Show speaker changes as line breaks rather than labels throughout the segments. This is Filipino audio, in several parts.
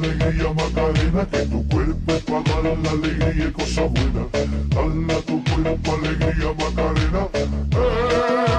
Alegría Macarena, que tu cuerpo para dar la alegría y cosas buenas. Dale a tu cuerpo alegría Macarena, Macarena.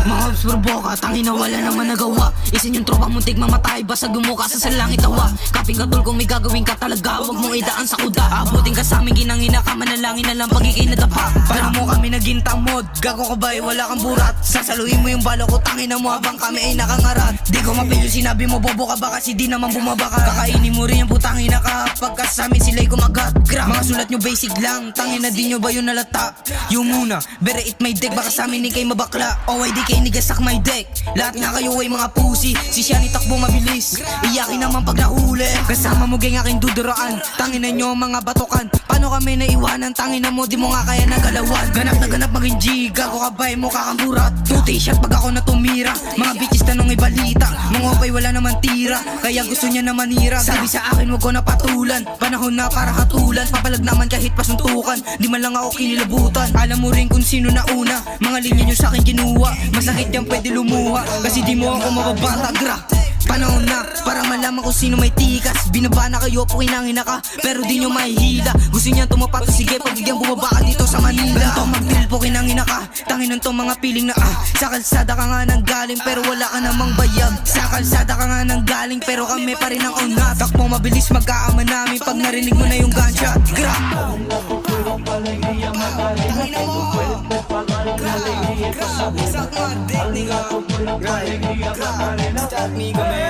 Mga hops berboka, tangina wala naman nagawa. Isin yung tropa muntik mamatay, basag yung mukha sa salangit tawa. Kaping katul kung may gagawin ka talaga, wag mong idaan sa kuda. Abutin ka sa amin, ginangina ka, manalangin na lang pagiging nadapa. Para mo kami naging tamod, gago ka ba wala kang burat. Sasaluhin mo yung balo ko, tangina mo habang kami ay nakangarat. Di ko mapil yung sinabi mo, bobo ka ba kasi di naman bumaba ka. Kakainin mo rin yung putangina ka, pagka sa amin sila'y kumagat. Mga sulat nyo basic lang, tangina di nyo ba yun nalata? Yung muna, better eat my dick, baka sa amin ni kayo mabakla. OYDK nigasak my deck, lahat nga kayo ay mga pussy. Si Shani takbo mabilis, iyakin naman pag nahuli. Kasama mo gang aking duduraan, tangina nyo mga batokan. Paano kami naiwanan, tangina mo di mo nga kaya nagalawan. Ganap na ganap maging G, gago ka ba mukha kang burat. 2 t-shirt pag ako na tumira, mga bitches tanong ibalita. Mga opay wala naman tira, kaya gusto niya na manira. Sabi sa akin wag ko na patulan, panahon na para hatulan. Papalag naman kahit pasuntukan, di man lang ako kinilabutan. Alam mo rin kung sino na una, mga linya nyo sa akin kinuha. Masakit yan pwede lumuha, kasi di mo ako mababata. Panahon na para malaman kung sino may tikas. Binaba na kayo po kinangin na ka, pero di nyo mahihila. Gusto niyan tumapato, sige pagbigyan bumaba ka dito sa Manila. Ganito mag-deal po kinangin na ka, tanginan to mga piling na sa kalsada ka nga nang galing pero wala ka namang bayag. Sa kalsada ka nga nang galing pero kami pa rin ang unat. Takbo mabilis magkaama namin pag narinig mo na yung gunshot. Gra! Tangina mo! Gra! Isak mga dick nigga. Gra! Start me go man.